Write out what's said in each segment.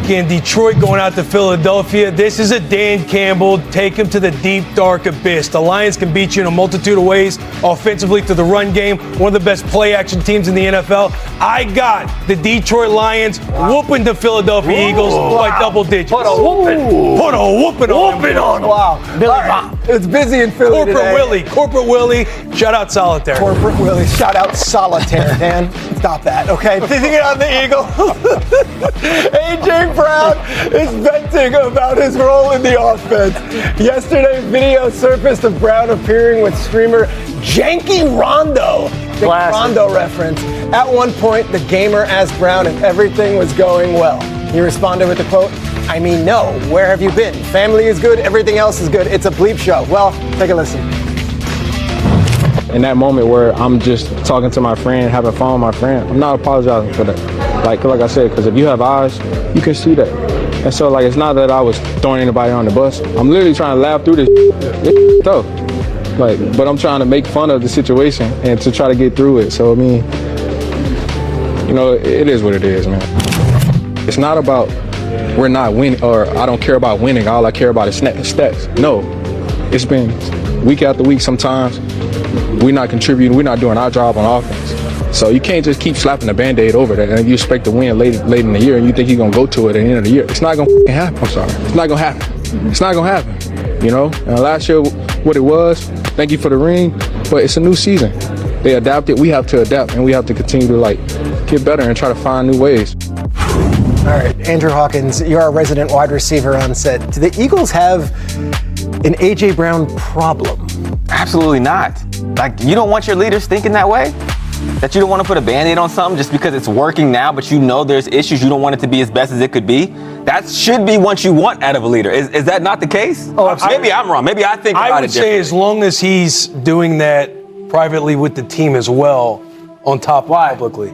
weekend. Detroit going out to Philadelphia. This is a Dan Campbell. Take him to the deep, dark abyss. The Lions can beat you in a multitude of ways. Offensively through the run game. One of the best play-action teams in the NFL. I got the Detroit Lions whooping the Philadelphia Eagles by double digits. Put a whooping on them. Wow. Billy, it's busy in Philly Corporate Willie. Shout out Solitaire. Corporate Willie. Shout out Solitaire, Dan. Stop that, okay? Thinking on the Eagles. A.J. Brown is venting about his role in the offense. Yesterday, video surfaced of Brown appearing with streamer Janky Rondo. The Rondo reference. At one point, the gamer asked Brown if everything was going well. He responded with the quote, "I mean, no, where have you been? Family is good, everything else is good. It's a bleep show." Well, take a listen. In that moment where I'm just talking to my friend, having fun with my friend, I'm not apologizing for that. Like I said, because if you have eyes, you can see that. And so, like, it's not that I was throwing anybody on the bus. I'm literally trying to laugh through this. It's tough. Like, but I'm trying to make fun of the situation and to try to get through it. So, I mean, you know, it is what it is, man. It's not about we're not winning or I don't care about winning. All I care about is stats. No, it's been week after week sometimes. We're not contributing. We're not doing our job on offense. So you can't just keep slapping the Band-Aid over that and you expect to win late in the year and you think you're going to go to it at the end of the year. It's not going to happen. I'm sorry. It's not going to happen. It's not going to happen. You know? And last year, what it was, thank you for the ring, but it's a new season. They adapted. We have to adapt and we have to continue to, like, get better and try to find new ways. All right, Andrew Hawkins, you're our resident wide receiver on set. Do the Eagles have an A.J. Brown problem? Absolutely not. Like, you don't want your leaders thinking that way? That you don't want to put a Band-Aid on something just because it's working now, but you know there's issues, you don't want it to be as best as it could be? That should be what you want out of a leader. Is that not the case? Oh, maybe I'm wrong. Maybe I think about it I would say as long as he's doing that privately with the team as well, on top publicly.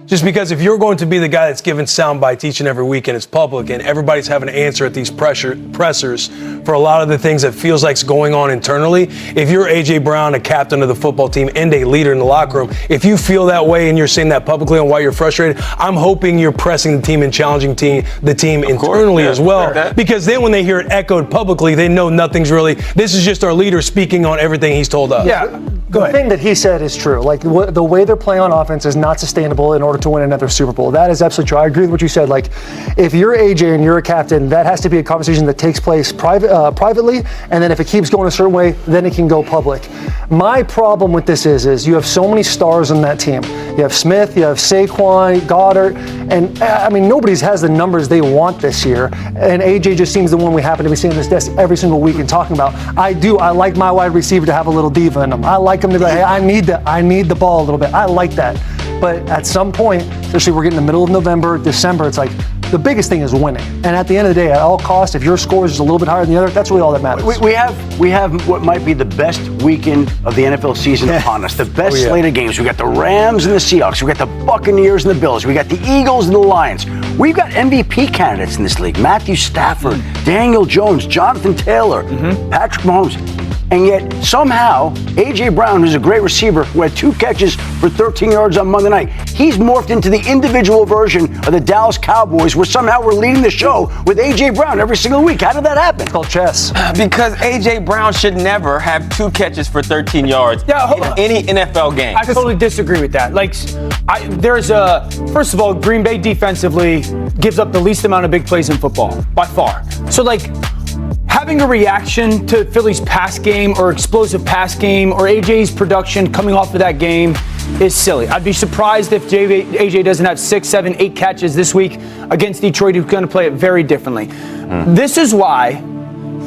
Just because if you're going to be the guy that's giving sound bites each and every week and it's public and everybody's having to answer at these pressers for a lot of the things that feels like's going on internally, if you're A.J. Brown, a captain of the football team and a leader in the locker room, if you feel that way and you're saying that publicly on why you're frustrated, I'm hoping you're pressing the team and challenging the team internally as well. Because then when they hear it echoed publicly, they know nothing's really, this is just our leader speaking on everything he's told us. Yeah, the thing that he said is true. Like, the way they're playing on offense is not sustainable in order to win another Super Bowl. That is absolutely true. I agree with what you said. Like, if you're AJ and you're a captain, that has to be a conversation that takes place privately, and then if it keeps going a certain way, then it can go public. My problem with this is you have so many stars on that team. You have Smith, you have Saquon, Goddard, and I mean, nobody has the numbers they want this year, and AJ just seems the one we happen to be seeing this desk every single week and talking about. I like my wide receiver to have a little diva in him. I like him to be like, hey, I need the ball a little bit. I like that. But at some point, especially we're getting in the middle of November, December, it's like the biggest thing is winning. And at the end of the day, at all costs, if your score is just a little bit higher than the other, that's really all that matters. We have what might be the best weekend of the NFL season upon us. The best slate of games. We got the Rams and the Seahawks. We got the Buccaneers and the Bills. We got the Eagles and the Lions. We've got MVP candidates in this league. Matthew Stafford, Daniel Jones, Jonathan Taylor, Patrick Mahomes. And yet, somehow, A.J. Brown, who's a great receiver, who had 2 catches for 13 yards on Monday night, he's morphed into the individual version of the Dallas Cowboys, where somehow we're leading the show with A.J. Brown every single week. How did that happen? It's called chess. Because A.J. Brown should never have 2 catches for 13 yards in any NFL game. I totally disagree with that. Like, first of all, Green Bay defensively gives up the least amount of big plays in football, by far. So, like, having a reaction to Philly's pass game or explosive pass game or AJ's production coming off of that game is silly. I'd be surprised if AJ doesn't have 6, 7, 8 catches this week against Detroit, who's going to play it very differently. This is why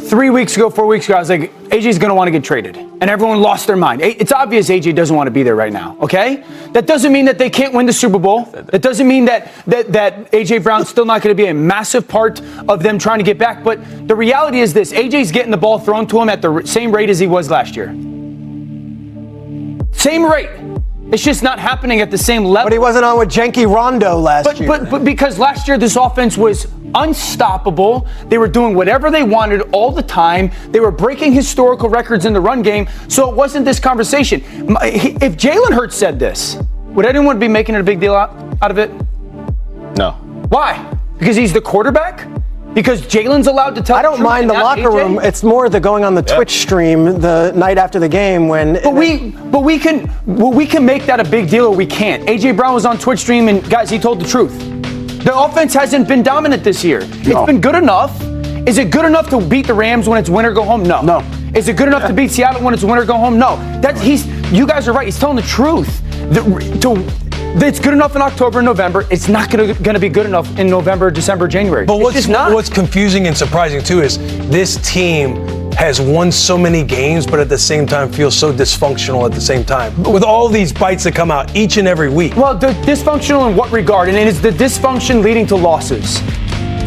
4 weeks ago, I was like, AJ's going to want to get traded. And everyone lost their mind. It's obvious AJ doesn't want to be there right now, okay? That doesn't mean that they can't win the Super Bowl. That doesn't mean that AJ Brown's still not going to be a massive part of them trying to get back. But the reality is this, AJ's getting the ball thrown to him at the same rate as he was last year. Same rate. It's just not happening at the same level. But he wasn't on with Janky Rondo last year. But because last year this offense was unstoppable. They were doing whatever they wanted all the time. They were breaking historical records in the run game. So it wasn't this conversation. If Jalen Hurts said this, would anyone be making a big deal out of it? No. Why? Because he's the quarterback? Because Jalen's allowed to tell I don't mind the locker room. It's more the going on the Twitch stream the night after the game when. But we can make that a big deal, or we can't. AJ Brown was on Twitch stream, and guys, he told the truth. The offense hasn't been dominant this year. It's been good enough. Is it good enough to beat the Rams when it's win or go home? No. No. Is it good enough to beat Seattle when it's win or go home? No. You guys are right. He's telling the truth. It's good enough in October and November. It's not going to be good enough in November, December, January. But what's confusing and surprising too is this team has won so many games, but at the same time feels so dysfunctional at the same time. With all these bites that come out each and every week. Well, they're dysfunctional in what regard? And is the dysfunction leading to losses?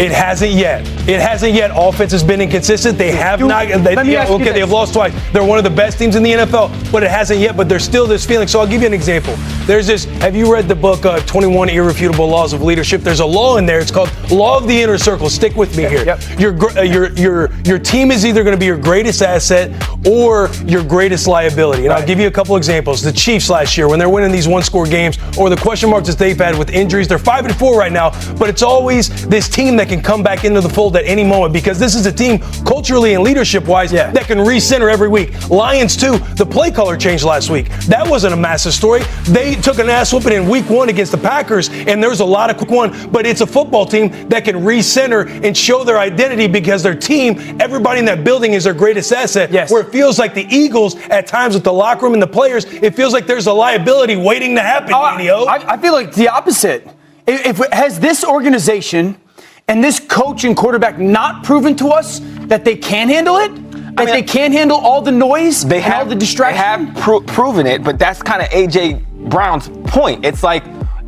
It hasn't yet. It hasn't yet. Offense has been inconsistent. They have not. They've lost twice. They're one of the best teams in the NFL, but it hasn't yet. But there's still this feeling. So I'll give you an example. There's this. Have you read the book 21 Irrefutable Laws of Leadership? There's a law in there. It's called Law of the Inner Circle. Stick with me here. Yep. Your team is either going to be your greatest asset or your greatest liability. And I'll give you a couple examples. The Chiefs last year, when they're winning these one-score games, or the question marks that they've had with injuries, they're 5-4 right now. But it's always this team that can come back into the fold at any moment, because this is a team culturally and leadership-wise that can recenter every week. Lions too. The play color changed last week. That wasn't a massive story. They took an ass whooping in week 1 against the Packers, and there was a lot of quick one. But it's a football team that can recenter and show their identity, because their team, everybody in that building is their greatest asset. Yes. Where it feels like the Eagles at times with the locker room and the players, it feels like there's a liability waiting to happen. I feel like the opposite. Has this organization and this coach and quarterback not proven to us that they can handle it? That they can handle all the noise and all the distraction? They have proven it, but that's kind of AJ Brown's point. It's like,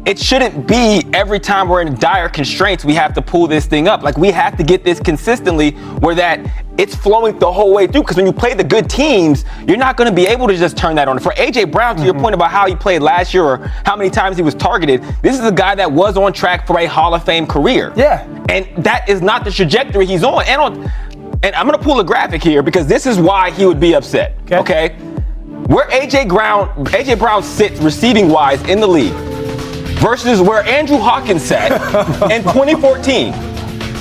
it shouldn't be every time we're in dire constraints we have to pull this thing up. Like, we have to get this consistently where that it's flowing the whole way through. Because when you play the good teams, you're not going to be able to just turn that on. For AJ Brown, to your point about how he played last year or how many times he was targeted, this is a guy that was on track for a Hall of Fame career. Yeah. And that is not the trajectory he's on. And I'm going to pull a graphic here because this is why he would be upset. Okay? Where AJ Brown sits receiving wise in the league versus where Andrew Hawkins sat in 2014.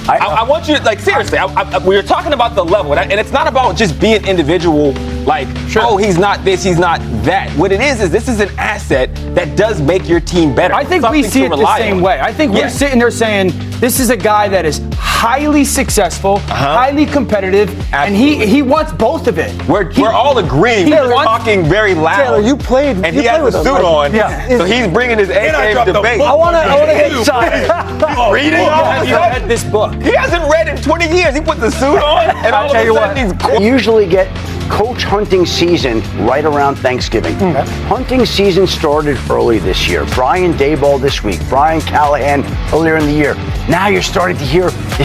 I want you to, like, seriously, we were talking about the level, and it's not about just being individual, like, oh, he's not this, he's not that. What it is this is an asset that does make your team better. I think we see it the same way. I think we're sitting there saying, this is a guy that is highly successful, highly competitive, and he wants both of it. We're all agreeing. We're talking very loud. Taylor, you played, and he has a suit on, so he's bringing his A-game debate. I want to get inside. Reading? Have you read this book? He hasn't read in 20 years. He put the suit on, and all of a sudden he's cool. We usually get coach hunting season right around Thanksgiving. Hunting season started early this year. Brian Daboll this week, Brian Callahan earlier in the year. Now you're starting to hear